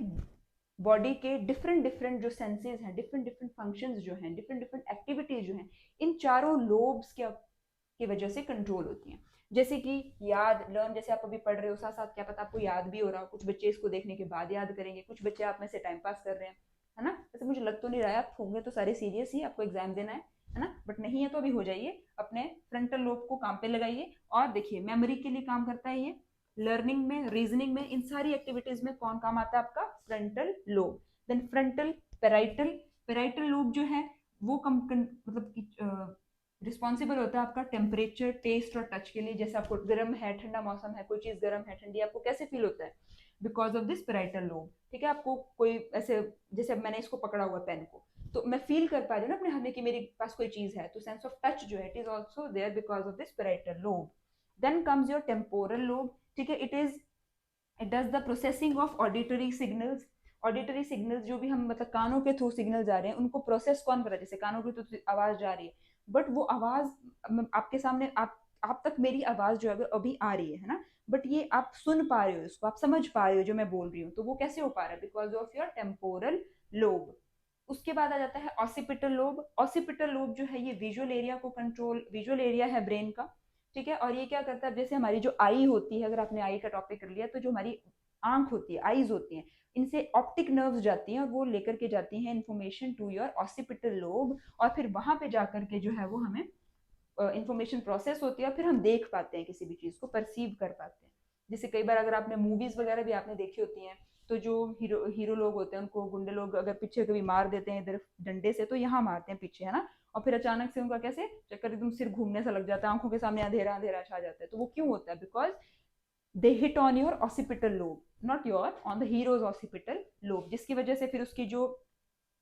Speaker 1: बॉडी के डिफरेंट डिफरेंट जो सेंसेस हैं, डिफरेंट डिफरेंट फंक्शंस जो हैं, डिफरेंट डिफरेंट एक्टिविटीज जो हैं, इन चारों लोब्स के की वजह से कंट्रोल होती हैं। जैसे कि याद, लर्न, जैसे आप अभी पढ़ रहे हो साथ साथ क्या पता आपको याद भी हो रहा हो, कुछ बच्चे इसको देखने के बाद याद करेंगे, कुछ बच्चे आप में से टाइम पास कर रहे हैं, है ना। वैसे मुझे लग तो नहीं रहा है आप होंगे तो सारे सीरियस ही, आपको एग्जाम देना है ना, बट नहीं है तो अभी हो जाइए, अपने फ्रंटल लोब को काम पे लगाइए। और देखिए मेमोरी के लिए काम करता है ये, लर्निंग में, रीजनिंग में, इन सारी एक्टिविटीज में कौन काम आता है? आपका frontal lobe. Then frontal parietal, parietal lobe जो है वो मतलब रिस्पॉन्सिबल होता है आपका टेम्परेचर, टेस्ट और टच के लिए। जैसे आपको गर्म है, ठंडा मौसम है, कोई चीज गर्म है, ठंडी, आपको कैसे फील होता है? Because of this parietal lobe. ठीक है, आपको कोई ऐसे, जैसे अब मैंने इसको पकड़ा हुआ पेन को, तो मैं फील कर पा रही हूँ ना अपने हाथ में कि मेरे पास कोई चीज है, तो सेंस ऑफ टच जो है it is also there because of this parietal lobe. Then comes your temporal lobe. ठीक है, it does the processing of auditory signals. Auditory signals जो भी हम मतलब कानों के थ्रू सिग्नल्स आ रहे हैं उनको प्रोसेस कौन कर रहा है? जैसे कानों के थ्रू आवाज जा रही है, बट वो आवाज आपके सामने, आप तक मेरी आवाज जो है अभी आ रही है ना, बट ये आप सुन पा रहे हो, इसको आप समझ पा रहे हो जो मैं बोल रही हूँ, तो वो कैसे हो पा रहा है? Because of your temporal lobe. उसके बाद आ जाता है ऑसिपिटल लोब। ऑसिपिटल लोब जो है ये विजुअल एरिया को कंट्रोल, विजुअल एरिया है ब्रेन का। ठीक है, और ये क्या करता है? जैसे हमारी जो आई होती है, अगर आपने आई का टॉपिक कर लिया, तो जो हमारी आंख होती है, आईज होती हैं, इनसे ऑप्टिक नर्व्स जाती हैं और वो लेकर के जाती हैं information to your occipital lobe, और फिर वहां पे जाकर के जो है वो हमें इंफॉर्मेशन प्रोसेस होती है, और फिर हम देख पाते हैं, किसी भी चीज को परसीव कर पाते हैं। जैसे कई बार अगर आपने मूवीज वगैरह भी आपने देखी होती हैं, तो जो हीरो लोग होते हैं उनको गुंडे लोग अगर पीछे कभी मार देते हैं इधर डंडे से, तो यहाँ मारते हैं पीछे, है ना, और फिर अचानक से उनका कैसे चक्कर, एकदम सिर घूमने सा लग जाता है, आंखों के सामने अंधेरा अंधेरा छा जाता है। तो वो क्यों होता है? Because they hit on your occipital lobe, not your, on the heroes occipital lobe, जिसकी वजह से फिर उसकी जो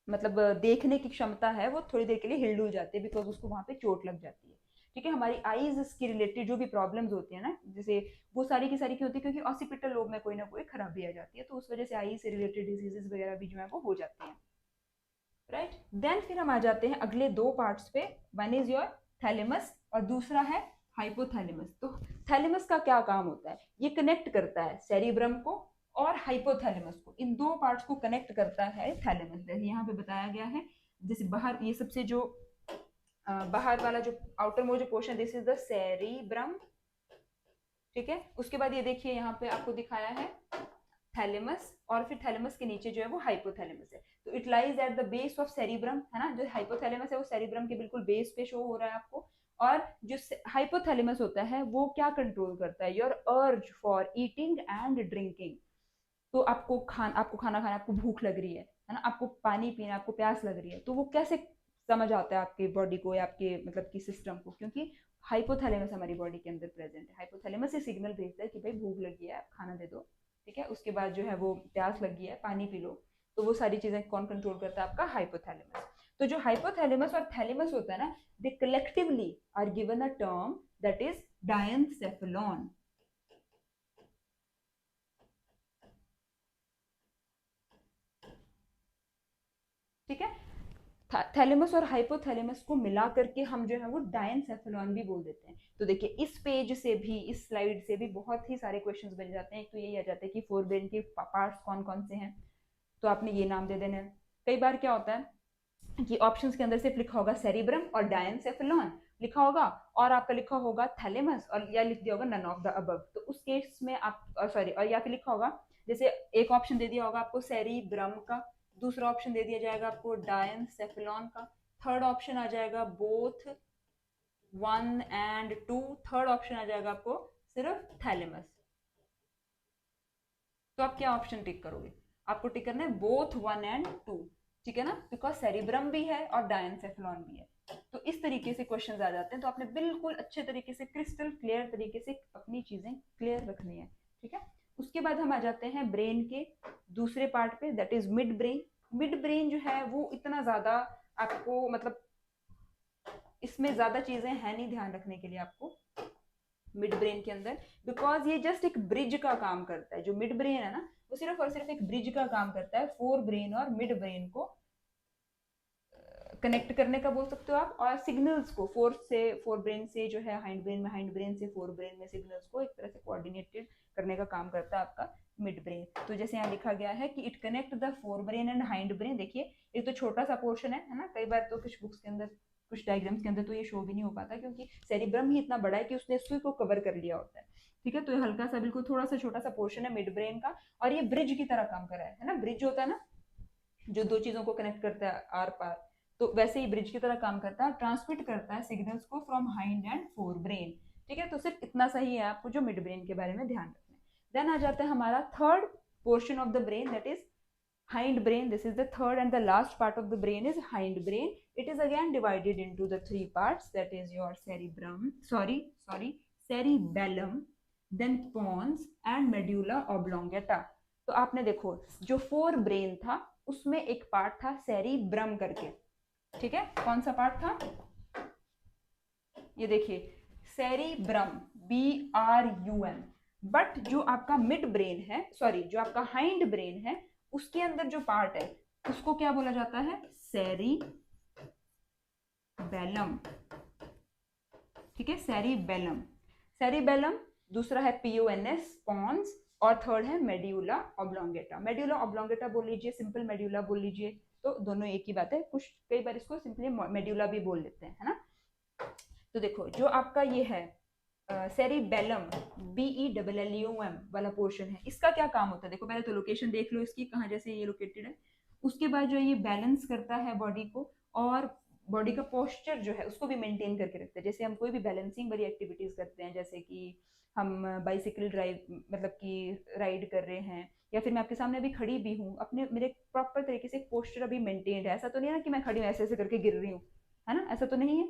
Speaker 1: मतलब देखने की क्षमता है वो थोड़ी देर के लिए हिल डुल जाती है, बिकॉज उसको वहां पे चोट लग जाती है। ठीक है, हमारी आईज के रिलेटेड जो भी प्रॉब्लम्स होती है ना, जैसे वो सारी की सारी क्यों होती है, क्योंकि ऑसिपिटल लोब में कोई ना कोई खराबी आ जाती है, तो उस वजह से आई से रिलेटेड डिजीजेस वगैरह भी जो है वो हो जाते हैं। राइट, देन फिर हम आ जाते हैं अगले दो पार्ट्स पे। वन इज योर थैलेमस और दूसरा है हाइपोथैलेमस। तो थैलेमस का क्या काम होता है, ये कनेक्ट करता है सेरिब्रम को और हाइपोथैलेमस को, इन दो पार्ट्स को कनेक्ट करता है थैलेमस। जैसे यहाँ पे बताया गया है, जैसे बाहर ये सबसे जो बाहर वाला जो आउटर मोस्ट जो portion, this is the cerebrum. ठीक है, उसके बाद ये देखिए यहाँ पे आपको दिखाया है थैलेमस, और फिर थैलेमस के नीचे जो है वो हाइपोथैलेमस है। तो it lies at the base of cerebrum, है ना, जो हाइपोथैलेमस है वो सेरिब्रम के बिल्कुल बेस पे शो हो रहा है आपको। और जो हाइपोथैलेमस होता है वो क्या कंट्रोल करता है, your urge for eating and drinking. तो आपको खाना खाना, आपको भूख लग रही है ना, आपको पानी पीना, आपको प्यास लग रही है, तो वो कैसे समझ आता है आपकी बॉडी को या आपके मतलब की सिस्टम को, क्योंकि हाइपोथैलेमस हमारी बॉडी के अंदर प्रेजेंट है। हाइपोथैलेमस से सिग्नल भेजता है कि भाई भूख लगी है, आप खाना दे दो। ठीक है, उसके बाद जो है वो प्यास लगी है, पानी पी लो। तो वो सारी चीजें कौन कंट्रोल करता है, आपका हाइपोथैलेमस। तो जो हाइपोथैलेमस और थैलेमस होता है ना, they collectively are given a term that is diencephalon. ठीक है, थैलेमस और हाइपोथैलेमस को मिला करके हम जो है वो डायनसेफेलॉन भी बोल देते हैं। तो देखिए इस पेज से भी, इस स्लाइड से भी बहुत ही सारे क्वेश्चंस बन जाते हैं। एक तो यही आ जाता है कि फोर ब्रेन के पार्ट्स कौन कौन से हैं, तो आपने ये नाम दे देना है। कई बार क्या होता है कि ऑप्शंस के अंदर सिर्फ लिखा होगा सेरिब्रम और डायनसेफेलॉन लिखा होगा, और आपका लिखा होगा थैलेमस, और या लिख दिया होगा नन ऑफ द अबव। तो उस केस में आप सॉरी, और या फिर लिखा होगा, जैसे एक ऑप्शन दे दिया होगा आपको सेरिब्रम का, दूसरा ऑप्शन दे दिया जाएगा आपको डायनसेफेलॉन का, थर्ड ऑप्शन आ जाएगा बोथ 1 and 2, थर्ड ऑप्शन आ जाएगा आपको सिर्फ थैलेमस। तो आप क्या ऑप्शन टिक करोगे, आपको टिक करना है बोथ 1 and 2। ठीक है ना, बिकॉज सेरिब्रम भी है और डायनसेफेलॉन भी है। तो इस तरीके से क्वेश्चंस आ जाते हैं, तो आपने बिल्कुल अच्छे तरीके से क्रिस्टल क्लियर तरीके से अपनी चीजें क्लियर रखनी है। ठीक है, उसके बाद हम आ जाते हैं ब्रेन के दूसरे पार्ट पे, that is mid brain. Mid brain जो है वो इतना ज्यादा आपको मतलब इसमें ज्यादा चीजें हैं नहीं ध्यान रखने के लिए आपको मिड ब्रेन के अंदर, बिकॉज ये जस्ट एक ब्रिज का काम करता है। जो मिड ब्रेन है ना, वो सिर्फ और सिर्फ एक ब्रिज का काम करता है फोर ब्रेन और मिड ब्रेन को कनेक्ट करने का बोल सकते हो आप, और सिग्नल्स को फोर ब्रेन से जो है हाइंड ब्रेन में, हाइंड ब्रेन से फोर ब्रेन में सिग्नल्स को एक तरह से कोऑर्डिनेटेड करने का काम करता है आपका मिड ब्रेन। तो जैसे यहाँ लिखा गया है कि it connect the fore brain and hind brain. देखिए एक तो छोटा सा पोर्शन है ना, कई बार तो कुछ बुक्स के अंदर, कुछ डायग्राम्स के अंदर तो ये शो भी नहीं हो पाता, क्योंकि सेरिब्रम ही इतना बड़ा है कि उसने उसी को कवर कर लिया होता है। ठीक है, तो ये हल्का सा बिल्कुल थोड़ा सा छोटा सा पोर्शन है मिड ब्रेन का, और ये ब्रिज की तरह काम कर रहा है ना, ब्रिज होता है ना जो दो चीजों को कनेक्ट करता है आर पार, तो वैसे ही ब्रिज की तरह काम करता है, ट्रांसमिट करता है सिग्नल्स को from hind and fore brain. ठीक है, तो सिर्फ इतना सही है आपको जो मिड ब्रेन के बारे में ध्यान रखना है। देन आ जाता है हमारा third portion of the brain, that is hind brain. This is the third and the last part of the brain is hind brain. It is again divided into the three parts, that is your cerebrum, cerebellum, then pons and medulla oblongata. तो आपने देखो जो फोर ब्रेन था उसमें एक पार्ट था सेरिब्रम करके। ठीक है, कौन सा पार्ट था, ये देखिए सेरिब्रम, BRUM। बट जो आपका मिड ब्रेन है, सॉरी जो आपका हाइंड ब्रेन है, उसके अंदर जो पार्ट है उसको क्या बोला जाता है, सेरिबेलम। ठीक है, सेरिबेलम, सेरिबेलम, दूसरा है PONS, पॉन्स, और थर्ड है मेड्यूला ऑब्लोंगेटा। मेड्यूला ऑब्लोंगेटा बोल लीजिए, सिंपल मेड्यूला बोल लीजिए, तो दोनों एक ही बात है, कुछ कई बार इसको सिंपली मेड्यूला भी बोल लेते हैं, है ना। तो देखो जो आपका ये है सेरिबेलम, BELLUM वाला पोर्शन है, इसका क्या काम होता है, देखो पहले तो लोकेशन देख लो इसकी कहाँ जैसे ये लोकेटेड है। उसके बाद जो ये बैलेंस करता है बॉडी को, और बॉडी का पोस्चर जो है उसको भी मेंटेन करके रखता है। जैसे हम कोई भी बैलेंसिंग वाली एक्टिविटीज करते हैं, जैसे कि हम बाइसिकल ड्राइव मतलब कि राइड कर रहे हैं, या फिर मैं आपके सामने अभी खड़ी भी हूँ, अपने मेरे प्रॉपर तरीके से पोस्चर अभी मेंटेन्ड है, ऐसा तो नहीं है ना कि मैं खड़ी हूँ ऐसे ऐसे करके गिर रही हूँ, है ना, ऐसा तो नहीं है।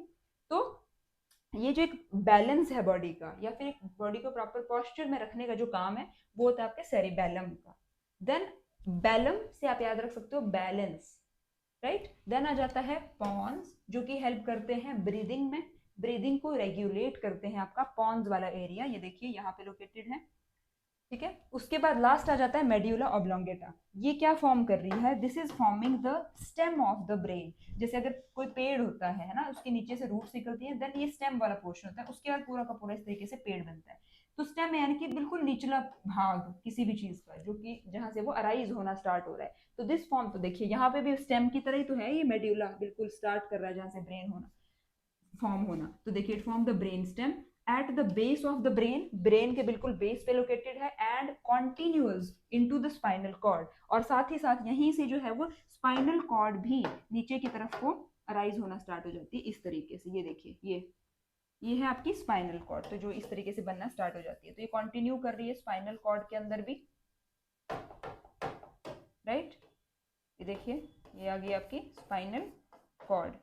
Speaker 1: तो ये जो एक बैलेंस है बॉडी का, या फिर एक बॉडी को प्रॉपर पोस्चर में रखने का जो काम है, वो होता है आपके सेरिबेलम का। देन बैलम से आप याद रख सकते हो बैलेंस, राइट। देन आ जाता है पॉन्स, जो कि हेल्प करते हैं ब्रीदिंग में, ब्रीदिंग को रेगुलेट करते हैं। आपका पॉन्स वाला एरिया ये देखिए यहाँ पे लोकेटेड है, ठीक है। उसके बाद लास्ट आ जाता है मेड्यूला ऑब्लोंगेटा। ये क्या फॉर्म कर रही है, this is forming the stem of the brain. जैसे अगर कोई पेड़ होता है ना, उसके नीचे से रूट्स निकलती है, देन ये स्टेम वाला पोर्शन होता है, उसके बाद पूरा का पूरा इस तरीके से पेड़ बनता है। तो स्टेम यानी कि बिल्कुल निचला भाग किसी भी चीज का, जो कि जहां से वो अराइज होना स्टार्ट हो रहा है। तो दिस फॉर्म, तो देखिए यहाँ पे भी स्टेम की तरह ही तो है, ये मेड्यूला बिल्कुल स्टार्ट कर रहा है जहां से ब्रेन होना फॉर्म होना। तो देखिए it form the brain stem at the base of the brain, brain के बिल्कुल बेस पे लोकेटेड है, and continuous into the spinal cord. और साथ ही साथ यहीं से जो है वो स्पाइनल कॉर्ड भी नीचे की तरफ को अराइज होना स्टार्ट हो जाती है इस तरीके से। ये देखिए ये है आपकी स्पाइनल कॉर्ड, तो जो इस तरीके से बनना स्टार्ट हो जाती है। तो ये कंटिन्यू कर रही है स्पाइनल कॉर्ड के अंदर भी, राइट। ये देखिए ये आ गई आपकी स्पाइनल कॉर्ड,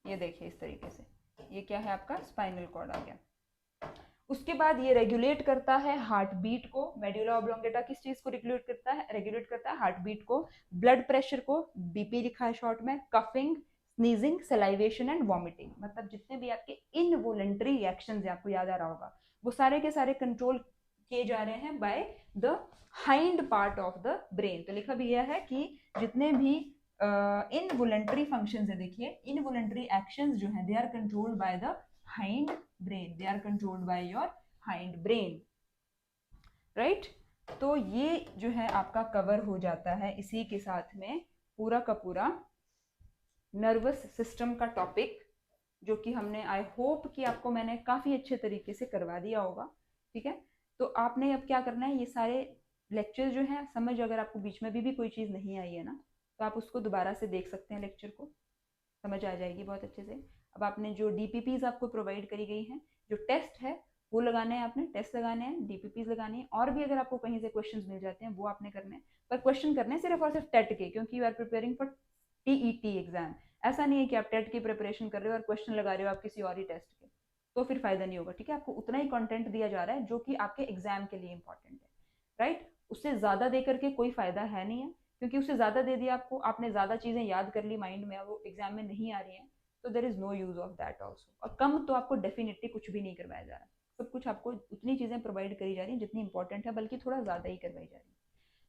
Speaker 1: ये देखिए इस तरीके से, ये क्या है आपका स्पाइनल कॉर्ड आ गया। उसके बाद ये रेगुलेट करता है हार्ट बीट को। मेडुला ऑब्लोंगेटा किस चीज को रेगुलेट करता है, रेगुलेट करता है हार्ट बीट को, ब्लड प्रेशर को, बीपी लिखा है शॉर्ट में, coughing, sneezing, salivation and vomiting. मतलब जितने भी आपके इनवॉलेंटरी रिएक्शंस है, आपको याद आ रहा होगा, वो सारे के सारे कंट्रोल किए जा रहे हैं bye the hind part of the brain. तो लिखा भी यह है कि जितने भी इनवॉलेंटरी फंक्शंस है, देखिए इनवॉलेंटरी एक्शंस जो है, they are controlled by the hind brain, they are controlled by your hind brain, right. तो ये जो है आपका कवर हो जाता है इसी के साथ में पूरा का पूरा नर्वस सिस्टम का टॉपिक, जो कि हमने, आई होप कि आपको मैंने काफ़ी अच्छे तरीके से करवा दिया होगा, ठीक है। तो आपने अब क्या करना है, ये सारे लेक्चर जो हैं समझ, अगर आपको बीच में भी कोई चीज़ नहीं आई है ना, तो आप उसको दोबारा से देख सकते हैं, लेक्चर को समझ आ जाएगी बहुत अच्छे से। अब आपने जो डीपीपीज आपको प्रोवाइड करी गई हैं, जो टेस्ट है वो लगाने हैं, आपने टेस्ट लगाने हैं, डीपीपीज लगानी है, और भी अगर आपको कहीं से क्वेश्चंस मिल जाते हैं वो आपने करने हैं। पर क्वेश्चन करने हैं सिर्फ और सिर्फ टेट के, क्योंकि you are preparing for TET exam. ऐसा नहीं है कि आप टेट की प्रिपरेशन कर रहे हो और क्वेश्चन लगा रहे हो आप किसी और ही टेस्ट के, तो फिर फायदा नहीं होगा, ठीक है। आपको उतना ही कंटेंट दिया जा रहा है जो कि आपके एग्जाम के लिए इंपॉर्टेंट है, राइट। उससे ज्यादा दे करके कोई फायदा है नहीं है, क्योंकि उससे ज्यादा दे दिया आपको, आपने ज्यादा चीजें याद कर ली माइंड में, वो एग्जाम में नहीं आ रही हैं, तो there is no use of that also. और कम तो आपको डेफिनेटली कुछ भी नहीं करवाया जा रहा है, सब कुछ आपको उतनी चीजें प्रोवाइड करी जा रही हैं जितनी इंपॉर्टेंट है, बल्कि थोड़ा ज्यादा ही करवाई जा रही है।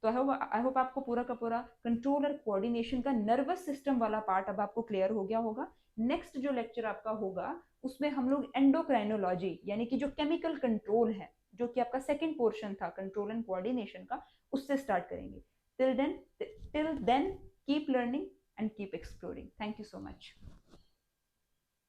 Speaker 1: तो आई होप आपको पूरा का पूरा कंट्रोल और कोऑर्डिनेशन का नर्वस सिस्टम वाला पार्ट अब आपको क्लियर हो गया होगा। नेक्स्ट जो लेक्चर आपका होगा उसमें हम लोग एंडोक्राइनोलॉजी, यानी कि जो केमिकल कंट्रोल है, जो कि आपका सेकंड पोर्शन था कंट्रोल एंड कोऑर्डिनेशन का, उससे स्टार्ट करेंगे। Till then keep learning and keep exploring. Thank you so much.